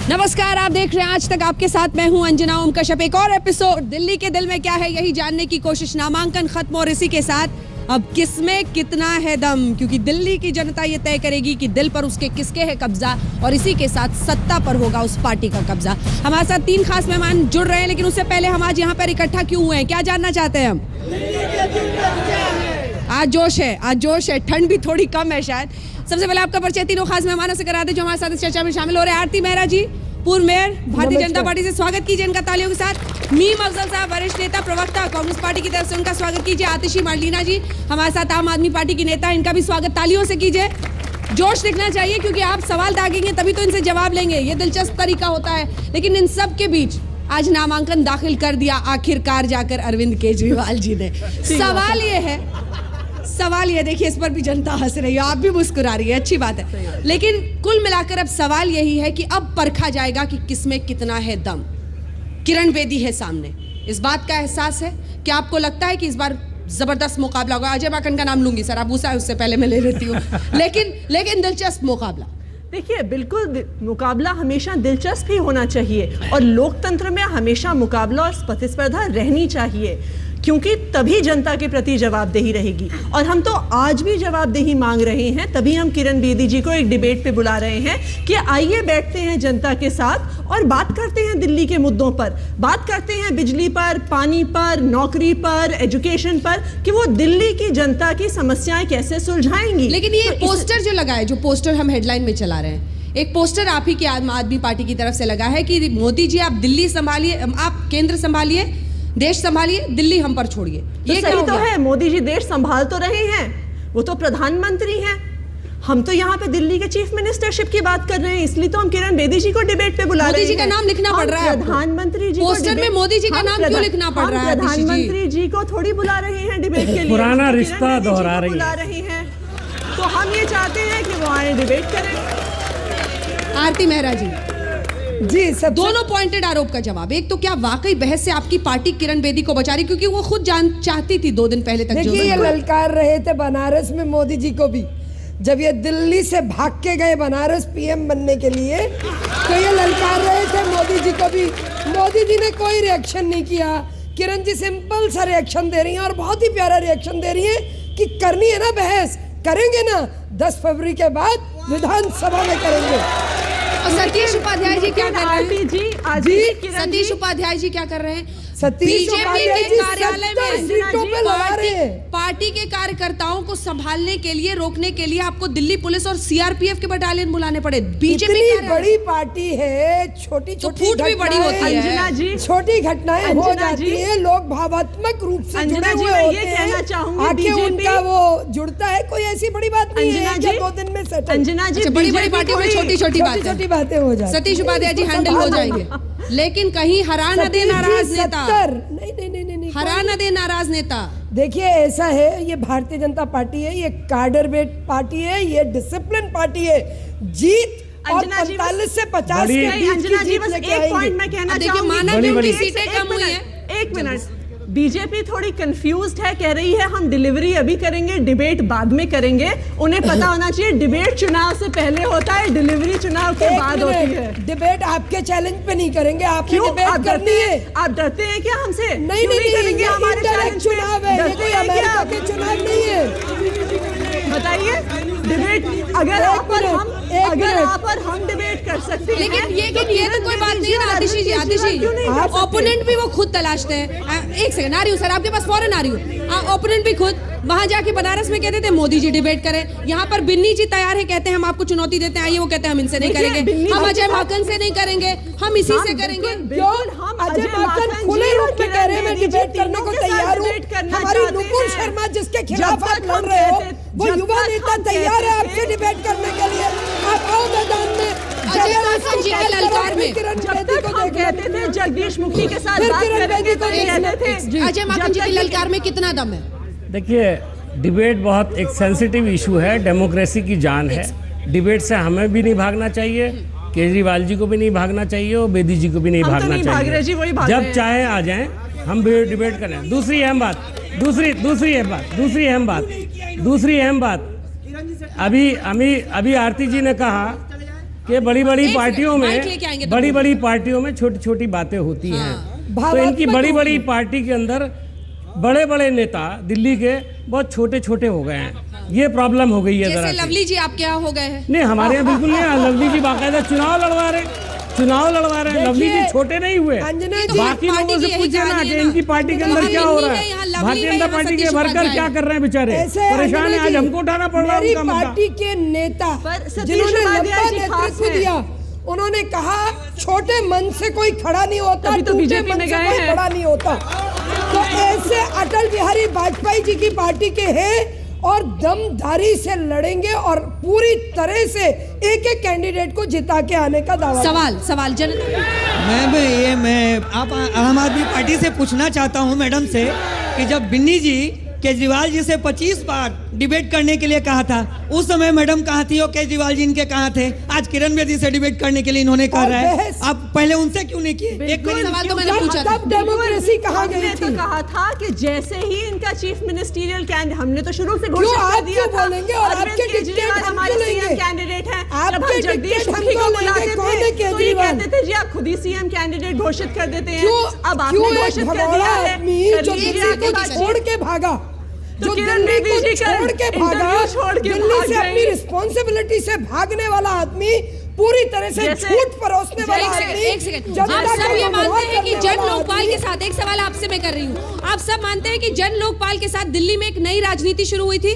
नमस्कार, आप देख रहे हैं आज तक आपके साथ मैं हूं अंजना ओम कश्यप। एक और एपिसोड दिल्ली के दिल में क्या है यही जानने की कोशिश। नामांकन खत्म और इसी के साथ अब किसमें कितना है दम, क्योंकि दिल्ली की जनता ये तय करेगी कि दिल पर उसके किसके है कब्जा और इसी के साथ सत्ता पर होगा उस पार्टी का कब्जा। हमारे साथ 3 खास मेहमान जुड़ रहे हैं, लेकिन उससे पहले हम आज यहाँ पर इकट्ठा क्यों हुए हैं, क्या जानना चाहते हैं हम? आज जोश है, ठंड भी थोड़ी कम है शायद। सबसे पहले आपका परिचय तीनों खास मेहमानों से करा दे जो हमारे साथ इस चर्चा में शामिल हो रहे हैं। आरती मेहरा जी, पूर्व मेयर, भारतीय जनता पार्टी से, स्वागत कीजिए इनका तालियों के साथ। मीम अफजल साहब, वरिष्ठ नेता प्रवक्ता, कांग्रेस पार्टी की तरफ से उनका स्वागत कीजिए। आतिशी मार्लिना जी, हमारे साथ आम आदमी पार्टी की नेता, इनका भी स्वागत तालियों से कीजिए। जोश दिखना चाहिए क्योंकि आप सवाल दागेंगे तभी तो इनसे जवाब लेंगे, ये दिलचस्प तरीका होता है। लेकिन इन सब के बीच आज नामांकन दाखिल कर दिया आखिरकार जाकर अरविंद केजरीवाल जी ने। सवाल ये देखिए, इस पर भी जनता हंस रही है, आप भी मुस्कुरा रही है, अच्छी बात है। लेकिन कुल मिलाकर अब सवाल यही है कि अब परखा जाएगा कि किसमें कितना है दम। किरण बेदी है सामने, इस बात का एहसास है कि आपको लगता है कि इस बार जबरदस्त मुकाबला होगा। अजय माकन का नाम लूंगी सर, आप उससे पहले मैं ले लेती हूँ। लेकिन दिलचस्प मुकाबला। देखिए, बिल्कुल मुकाबला हमेशा दिलचस्प ही होना चाहिए और लोकतंत्र में हमेशा मुकाबला और प्रतिस्पर्धा रहनी चाहिए, क्योंकि तभी जनता के प्रति जवाबदेही रहेगी। और हम तो आज भी जवाबदेही मांग रहे हैं, तभी हम किरण बेदी जी को एक डिबेट पे बुला रहे हैं कि आइए बैठते हैं जनता के साथ और बात करते हैं दिल्ली के मुद्दों पर, बात करते हैं बिजली पर, पानी पर, नौकरी पर, एजुकेशन पर, कि वो दिल्ली की जनता की समस्याएं कैसे सुलझाएंगी। लेकिन ये तो पोस्टर जो लगा है, जो पोस्टर हम हेडलाइन में चला रहे हैं, एक पोस्टर आप ही की आम आदमी पार्टी की तरफ से लगा है कि मोदी जी आप दिल्ली संभालिए, आप केंद्र संभालिए, देश संभालिए, दिल्ली हम पर छोड़िए। ये सही तो है, मोदी जी देश संभाल तो रहे हैं, वो तो प्रधानमंत्री हैं। हम तो यहाँ पे दिल्ली के चीफ मिनिस्टरशिप की बात कर रहे हैं, इसलिए तो हम किरण बेदी जी को डिबेट पे बुला रहे हैं। मोदी जी का नाम लिखना पड़ रहा है, प्रधानमंत्री जी पोस्टर में मोदी जी का नाम क्यों लिखना पड़ रहा है? प्रधानमंत्री जी को थोड़ी बुला रहे हैं डिबेट के लिए, पुराना रिश्ता दोहरा बुला रहे हैं। तो हम ये चाहते हैं कि वो आए डिबेट करें। आरती मेहरा जी जी, सब दोनों पॉइंटेड आरोप का जवाब। एक तो क्या वाकई बहस से आपकी पार्टी किरण बेदी को बचा रही, क्योंकि वो खुद चाहती थी 2 दिन पहले तक। देखिए, ये ललकार रहे थे बनारस में मोदी जी को भी, जब ये दिल्ली से भाग के गए बनारस पीएम बनने के लिए, तो ये ललकार रहे थे मोदी जी को भी। मोदी जी ने कोई रिएक्शन नहीं किया। किरण जी सिंपल सा रिएक्शन दे रही हैं और बहुत ही प्यारा रिएक्शन दे रही हैं कि करनी है ना बहस, करेंगे ना, 10 फरवरी के बाद विधानसभा में करेंगे। और सतीश उपाध्याय जी क्या कर रहे हैं? सतीश उपाध्याय जी क्या कर रहे हैं? सतीश उपाध्याय जी कार्यालय में सीटों पे लड़ा रहे हैं। पार्टी के कार्यकर्ताओं को संभालने के लिए, रोकने के लिए आपको दिल्ली पुलिस और सीआरपीएफ के बटालियन बुलाने पड़े। बीजेपी बड़ी पार्टी है, छोटी फूट भी बड़ी होती है, छोटी घटनाएं हो जाती है, लोग भावात्मक रूप से जुड़े हुए होते हैं, आके उनका वो जुड़ता है, कोई ऐसी बड़ी बात नहीं है 2 दिन में सेटल। अंजना जी, बड़ी पार्टी में छोटी बातें हो जाती। सतीश उपाध्याय जी हैंडल हो जाएंगे, लेकिन कहीं हरा न दे नाराज नेता, नहीं, हरा न दे नाराज नेता। देखिए, ऐसा है, ये भारतीय जनता पार्टी है, ये कार्डर बेस्ड पार्टी है, ये डिसिप्लिन पार्टी है। जीत और 45 से 50 के बीच की जीत लेके आएंगे। एक पॉइंट मैं कहना चाहूंगी, माना उनकी सीटें कम हुई है। एक मिनट, बीजेपी थोड़ी कंफ्यूज्ड है, कह रही है हम डिलीवरी अभी करेंगे, डिबेट बाद में करेंगे। उन्हें पता होना चाहिए डिबेट चुनाव से पहले होता है, डिलीवरी चुनाव के बाद होती है। डिबेट आपके चैलेंज पे नहीं करेंगे, आप क्यों? डिबेट आप करनी है। आप डरते हैं क्या हमसे? नहीं करेंगे, हमारे चैलेंज चुनाव है, ये कोई अमेरिका के चुनाव नहीं है। बताइए, डिबेट अगर आप और हम डिबेट कर सकते हैं, लेकिन ये तो कोई बात नहीं है ना। आतिशी जी, ओपोनेंट भी वो खुद तलाशते हैं। एक सेकंड, आ रही हूँ सर, आपके पास फौरन आ रही हूँ। ओपोनेंट भी खुद वहां जाके बनारस में कहते थे मोदी जी डिबेट करें, यहाँ पर बिन्नी जी तैयार है, कहते हैं हम आपको चुनौती देते हैं, आइए, वो कहते हैं हम इनसे नहीं करेंगे, हम अजय माकन से नहीं करेंगे, हम इसी से करेंगे। क्यों? अजय माकन खुले रूप में कह रहे हैं मैं डिबेट करने को तैयार हूँ। हमारी नुपुर शर्मा जिसके खिलाफ आप लड़ रहे हो, वो युवा नेता तैयार है आपसे डिबेट करने के लिए। आप आओ मैदान में। अजय माकन जी के ललकार में जब तक हम कहते थे जगदीश मुखी के साथ बात करेंगे तो कहते थे, अजय माकन जी के ललकार में कितना दम है? देखिए, डिबेट बहुत एक सेंसिटिव इशू है, डेमोक्रेसी की जान है। डिबेट से हमें भी नहीं भागना चाहिए, केजरीवाल जी को भी नहीं भागना चाहिए और बेदी जी को भी नहीं भागना चाहिए। जब चाहे आ जाएं, हम डिबेट करें। दूसरी अहम बात, अभी आरती जी ने कहा कि बड़ी बड़ी एक पार्टियों सेकंड, माइक लेके आएंगे में तो बड़ी बोलो। बड़ी पार्टियों में छोटी छोटी बातें होती हैं तो इनकी भावात्मक बड़ी बड़ी होगी। पार्टी के अंदर बड़े बड़े नेता दिल्ली के बहुत छोटे छोटे हो गए हैं, ये प्रॉब्लम हो गई है जरा जैसे सी। लवली जी आपके यहाँ हो गए हैं। नहीं हमारे यहाँ बिल्कुल नहीं है, लवली जी बाकायदा चुनाव लड़वा रहे हैं। लवली जी देखिए, छोटे नहीं हुए। अंजना तो जी बाकी पार्टी लोगों की से यही पूछिए ना कहानी कि है इनकी ना। पार्टी के तो अंदर वहाँ क्या हो इन्हीं रहा है, यहाँ है, लवली भारतीय है, जनता यहाँ पार्टी के सतीश वर्कर उपाध्याय क्या कर रहे हैं बेचारे, ऐसे परेशान है। अंजना आज जी, हमको उठाना पड़ रहा है मेरी उनका मुद्दा। पार्टी के नेता पर सतीश जिन्होंने उपाध्याय लंबा जी खास नेतृत्व हैं। दिया, उन्होंने कहा छोटे मन से कोई खड़ा नहीं होता, तभी तो टूटे बीजेपी मन में से गए कोई हैं। खड़ा नहीं होता। तो ऐसे अटल बिहारी वाजपेयी जी की पार्टी के हैं और दमधारी से लड़ेंगे और पूरी तरह से एक एक कैंडिडेट को जिता के आने का दावा। सवाल मैं आप आम आदमी पार्टी से पूछना चाहता हूं मैडम से कि जब बिन्नी जी केजरीवाल जी से 25 बार डिबेट करने के लिए कहा था, उस समय मैडम कहाँ थी और केजरीवाल जी इनके कहाँ थे? आज किरण बेदी से डिबेट करने के लिए इन्होंने कहा और है, बहस- आप पहले उनसे क्यों नहीं किए? एक कोई सवाल तो मैंने पूछा था। तब डेमोक्रेसी कहाँ हमने गई तो थी? कहा था कि जैसे ही इनका चीफ मिनिस्टीरियल कैंडिडेट, हमने तो शुरू से क्यों घोषित कर आप दिया क्यों था बोलेंगे और अरविंद आपके केजरीवाल डिक्टेट हम हमारे क्यों सीएम लेंगे? कैंडिडेट हैं। आपके जब हम जगदीश डिक्टेट हम मुखी को क्यों बुलाते लेंगे? कौन है थे तो ये केजरीवाल? कहते थे जी आप खुद ही सीएम कैंडिडेट घोषित कर देते हैं। क्यों अब क्यों आपने एक घोषित कर भगोड़ा दिया है, आदमी कर जो लीजिए दिल्ली आगे को बात। छोड़ के भागा, तो जो किरण दिल्ली बेदी को जी कल छोड़ के भागा, इंटरव्यू छोड़ के दिल्ली भाग से अपनी गई। रिस्पॉन्सिबिलिटी से भागने वाला आदमी, पूरी तरह से जैसे- झूठ परोसने वाला आदमी, एक सेकंड जनता आप को सब ये गुमराह मानते हैं कि करने जन वाला लोकपाल आदमी। के साथ, एक सवाल आपसे मैं कर रही हूँ, आप सब मानते हैं कि जन लोकपाल के साथ दिल्ली में एक नई राजनीति शुरू हुई थी?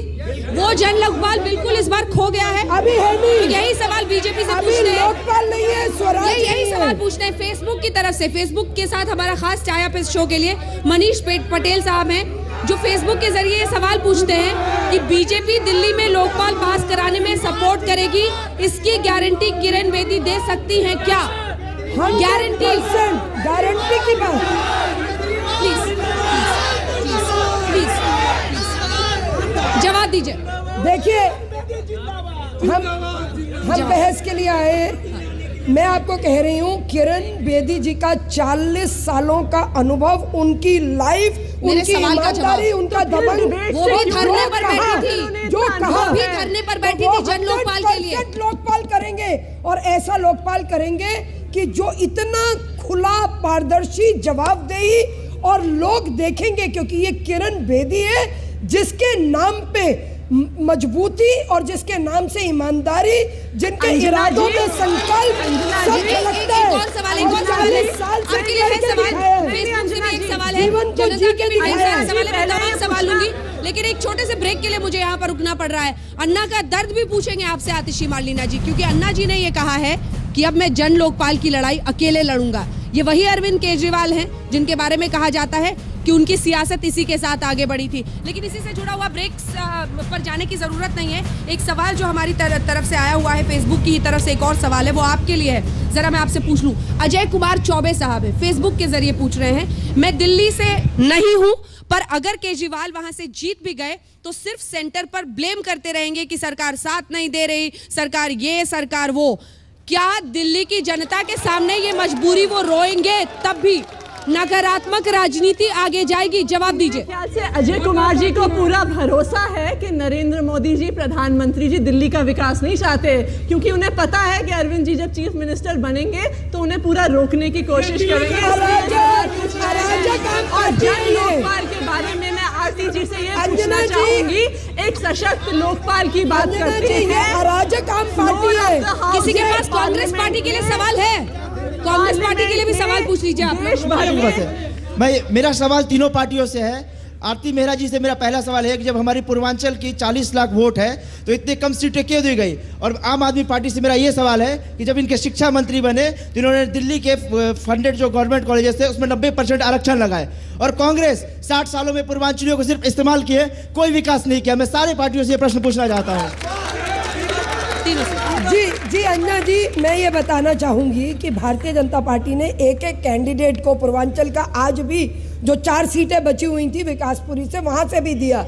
वो जन लोकपाल बिल्कुल इस बार खो गया है। अभी है तो नहीं, यही सवाल बीजेपी से अभी पूछते हैं। लोकपाल नहीं है, स्वराज यही नहीं सवाल है। पूछते हैं फेसबुक की तरफ से। फेसबुक के साथ हमारा खास चाया पे शो के लिए मनीष पटेल साहब हैं, जो फेसबुक के जरिए ये सवाल पूछते हैं कि बीजेपी दिल्ली में लोकपाल पास कराने में सपोर्ट करेगी, इसकी गारंटी किरण बेदी दे सकती हैं क्या? गारंटी 100% गारंटी की बात। प्लीज जवाब दीजिए। देखिए, हम बहस के लिए आए हैं। मैं आपको कह रही हूँ किरण बेदी जी का 40 सालों का अनुभव, उनकी लाइफ, मेरे उनकी सवाल का ईमानदारी, जवाब। उनका दबंग, वो भी धरने पर बैठी थी, जो कहा वो भी धरने पर बैठी थी जन लोकपाल के लिए। 100% लोकपाल करेंगे और ऐसा लोकपाल करेंगे कि जो इतना खुला, पारदर्शी, जवाबदेही और लोग देखेंगे, क्योंकि ये किरण बेदी है जिसके नाम पे मजबूती और जिसके नाम से ईमानदारी, जिनके इरादों में संकल्प सब झलकता है। एक और सवाल है, 40 साल से आपके लिए है करके सवाल। दिखाया है। फेसबुक से भी एक सवाल है, जीवन को जनता जी के के भी ढाई दिखाया सारे है। सवाल है, मैं पहले तमाम ये सवाल पूछना। लूंगी, लेकिन एक छोटे से ब्रेक के लिए मुझे यहाँ पर रुकना पड़ रहा है। अन्ना का दर्द भी पूछेंगे आपसे आतिशी मार्लिना जी, क्योंकि अन्ना जी ने ये कहा है कि अब मैं जन लोकपाल की लड़ाई अकेले लड़ूंगा। ये वही अरविंद केजरीवाल हैं जिनके बारे में कहा जाता है कि उनकी सियासत इसी के साथ आगे बढ़ी थी। लेकिन इसी से जुड़ा हुआ ब्रेक्स पर जाने की जरूरत नहीं है। एक सवाल जो हमारी तरफ से आया हुआ है, फेसबुक की तरफ से एक और सवाल है, वो आपके लिए है। जरा मैं आपसे पूछ लूं, अजय कुमार चौबे साहब है, फेसबुक के जरिए पूछ रहे हैं, मैं दिल्ली से नहीं हूं, पर अगर केजरीवाल वहां से जीत भी गए तो सिर्फ सेंटर पर ब्लेम करते रहेंगे कि सरकार साथ नहीं दे रही, सरकार ये, सरकार वो। क्या दिल्ली की जनता के सामने ये मजबूरी वो रोएंगे तब भी नकारात्मक राजनीति आगे जाएगी? जवाब दीजिए। ख्याल से अजय कुमार जी को पूरा भरोसा है कि नरेंद्र मोदी जी, प्रधानमंत्री जी दिल्ली का विकास नहीं चाहते, क्योंकि उन्हें पता है कि अरविंद जी जब चीफ मिनिस्टर बनेंगे तो उन्हें पूरा रोकने की कोशिश करेंगे। और जन लोकपाल के बारे में मैं आरती जी से ये पूछना चाहूंगी, एक सशक्त लोकपाल की बात करते हैं, अराजक आम पार्टी है। किसी के पास कांग्रेस पार्टी के लिए सवाल है? कांग्रेस पार्टी के लिए भी सवाल पूछ लीजिए आप। मेरा सवाल तीनों पार्टियों से है। आरती मेहरा जी से मेरा पहला सवाल है कि जब हमारी पूर्वांचल की 40 लाख वोट है तो इतने कम सीटें क्यों दी गई? और आम आदमी पार्टी से मेरा ये सवाल है कि जब इनके शिक्षा मंत्री बने तो इन्होंने दिल्ली के फंडेड जो गवर्नमेंट कॉलेजेस थे उसमें 90% आरक्षण लगाए, और कांग्रेस 60 सालों में पूर्वांचलियों को सिर्फ इस्तेमाल किए, कोई विकास नहीं किया। मैं सारे पार्टियों से ये प्रश्न पूछना चाहता हूँ। जी अन्ना जी, मैं ये बताना चाहूंगी कि भारतीय जनता पार्टी ने एक एक कैंडिडेट को पूर्वांचल का, आज भी जो 4 सीटें बची हुई थी विकासपुरी से, वहां से भी दिया।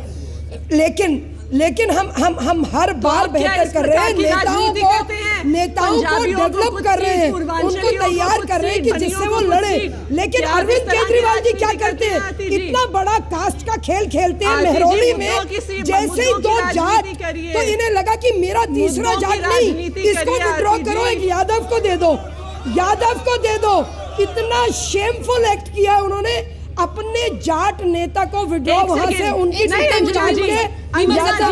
लेकिन हम हर बार बेहतर कर रहे हैं। नेताओं को डेवलप कर रहे हैं, उनको तैयार कर रहे हैं कि जिससे वो लड़े। लेकिन अरविंद केजरीवाल जी क्या करते हैं, इतना बड़ा कास्ट का खेल खेलते हैं मेहरौली में, जैसे ही 2 जाट, तो इन्हें लगा कि मेरा तीसरा जाट नहीं, इसको विड्रॉ करो, एक यादव को दे दो, यादव को दे दो। इतना शेमफुल एक्ट किया उन्होंने, अपने जाट नेता को विड्रॉ वहां से उनकी टिकट काट के यादव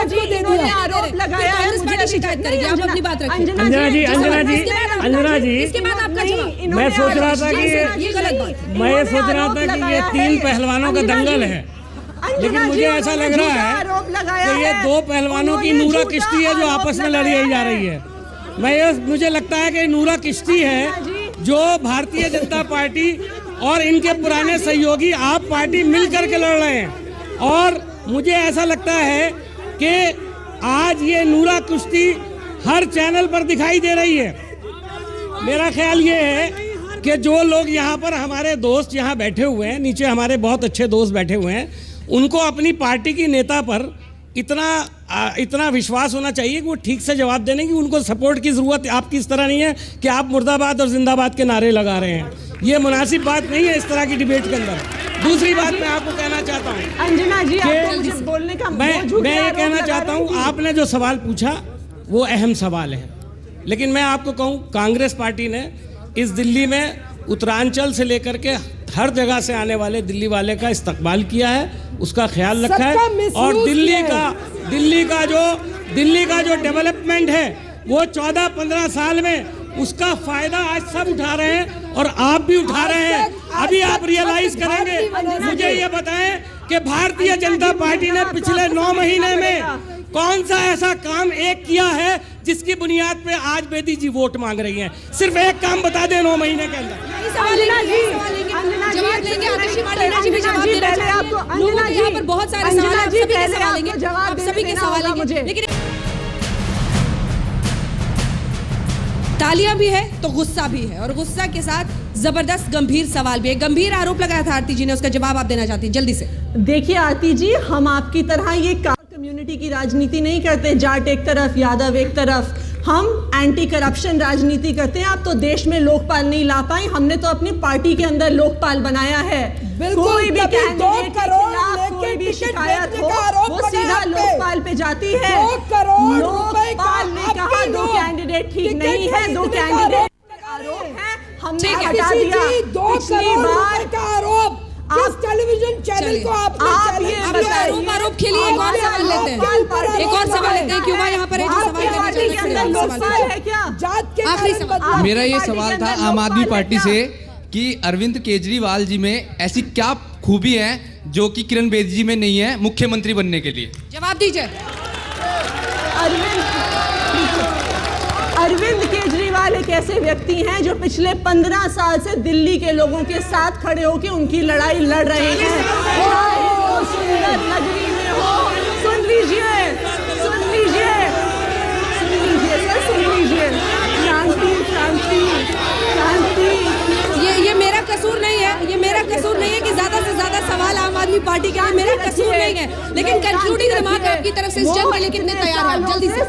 को दे दिया। आरोप लगाया है, कांग्रेस पार्टी शिकायत करेगी, आप अपनी बात रखिए। अंजना जी इसके बाद आपका जवाब। मैं सोच रहा था कि ये गलत बात है। मैं ये सोच रहा था कि ये 3 पहलवानों का दंगल है, लेकिन मुझे ऐसा लग रहा है कि ये 2 पहलवानों की नूरा किश्ती है जो आपस में लड़ी जा रही है। मुझे लगता है कि नूरा किश्ती है जो भारतीय जनता पार्टी और इनके पुराने सहयोगी आप पार्टी मिल करके लड़ रहे हैं, और मुझे ऐसा लगता है कि आज ये नूरा कुश्ती हर चैनल पर दिखाई दे रही है। मेरा ख्याल ये है कि जो लोग यहाँ पर हमारे दोस्त यहाँ बैठे हुए हैं, नीचे हमारे बहुत अच्छे दोस्त बैठे हुए हैं, उनको अपनी पार्टी की नेता पर इतना विश्वास होना चाहिए कि वो ठीक से जवाब देने की, उनको सपोर्ट की ज़रूरत आपकी इस तरह नहीं है कि आप मुर्दाबाद और जिंदाबाद के नारे लगा रहे हैं। ये मुनासिब बात नहीं है इस तरह की डिबेट के अंदर। दूसरी बात मैं आपको कहना चाहता हूँ, अंजना जी आपको मुझे बोलने का मैं ये कहना चाहता हूँ, आपने जो सवाल पूछा वो अहम सवाल है, लेकिन मैं आपको कहूँ कांग्रेस पार्टी ने इस दिल्ली में उत्तरांचल से लेकर के हर जगह से आने वाले दिल्ली वाले का इस्तकबाल किया है, उसका ख्याल रखा है, और दिल्ली का जो डेवलपमेंट है वो 14-15 साल में उसका फायदा आज सब उठा रहे हैं, और आप भी उठा रहे हैं। अभी आप रियलाइज करेंगे। मुझे ये बताएं कि भारतीय जनता पार्टी ने पिछले 9 महीने में कौन सा ऐसा काम एक किया है जिसकी बुनियाद पे आज बेदी जी वोट मांग रही हैं? सिर्फ एक काम बता दें 9 महीने के अंदर। जवाब देंगे, आतिशी मार्टिना जी भी जवाब देना चाहेंगे। लोगों के यहाँ पर बहुत सारे सवाल हैं, आप सभी के सवाल लेंगे, आप सभी के सवाल लेंगे, लेकिन तालियां भी है तो गुस्सा भी है, और गुस्सा के साथ जबरदस्त गंभीर सवाल भी है। गंभीर आरोप लगाया था आरती जी ने, उसका जवाब आप देना चाहती हैं जल्दी से। देखिए आरती जी, हम आपकी तरह ये कम्युनिटी की राजनीति नहीं करते, जाट एक तरफ यादव एक तरफ, हम एंटी करप्शन राजनीति करते हैं। आप तो देश में लोकपाल नहीं ला पाए, हमने तो अपनी पार्टी के अंदर लोकपाल बनाया है। कोई भी कैंडिडेट के खिलाफ कोई भी शिकायत हो वो सीधा लोकपाल पे जाती है। लोकपाल ने कहा 2 कैंडिडेट ठीक नहीं है, 2 कैंडिडेट आरोप है, हमने हटा दिया। 2 करोड़ रुपए का आरोप किस टेलीविजन चैनल को आपने आरोप के लिए एक और सवाल लेते हैं, एक और सवाल लेते हैं। क्यों यहाँ पर मेरा ये सवाल था आम आदमी पार्टी से कि अरविंद केजरीवाल जी में ऐसी क्या खूबी है जो कि किरण बेदी जी में नहीं है मुख्यमंत्री बनने के लिए? जवाब दीजिए। अरविंद केजरीवाल एक ऐसे व्यक्ति हैं जो पिछले 15 साल से दिल्ली के लोगों के साथ खड़े होकर उनकी लड़ाई लड़ रहे हैं। सुंदर नगरी में हो, सुन लीजिए शांति शांति शांति। ये मेरा कसूर नहीं है, ये मेरा कसूर नहीं है कि ज्यादा से ज्यादा सवाल आम आदमी पार्टी के लिए, मेरा कसूर नहीं है, लेकिन कंक्लूडिंग रिमार्क आपकी तरफ से इस जंग के लिए कितने तैयार हैं आप? जल्दी से इस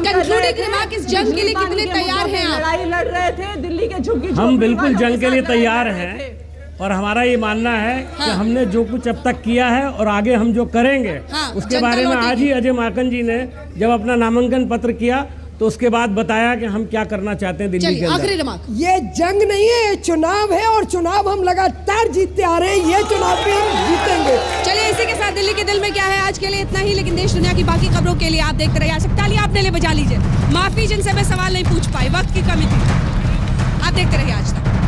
कंक्लूडिंग रिमार्क इस जंग के लिए कितने तैयार हैं आप? लड़ाई लड़ रहे थे दिल्ली के झुग्गी। हम बिल्कुल जंग के लिए तैयार हैं, और हमारा ये मानना है कि हमने जो कुछ अब तक किया है और आगे हम जो करेंगे उसके बारे में आज ही अजय माकन जी ने जब अपना नामांकन पत्र किया तो उसके बाद बताया कि हम क्या करना चाहते हैं दिल्ली के अंदर। आखिरी रिमार्क, ये जंग नहीं है, ये चुनाव है, और चुनाव हम लगातार जीतते आ रहे हैं, ये चुनाव भी हम जीतेंगे। चलिए इसी के साथ दिल्ली के दिल में क्या है आज के लिए इतना ही, लेकिन देश दुनिया की बाकी खबरों के लिए आप देखते रहिए। आशा ताली आपने ले बजा लीजिए। माफी जिनसे मैं सवाल नहीं पूछ पाई, वक्त की कमी थी। आप देखते रहिए आज तक।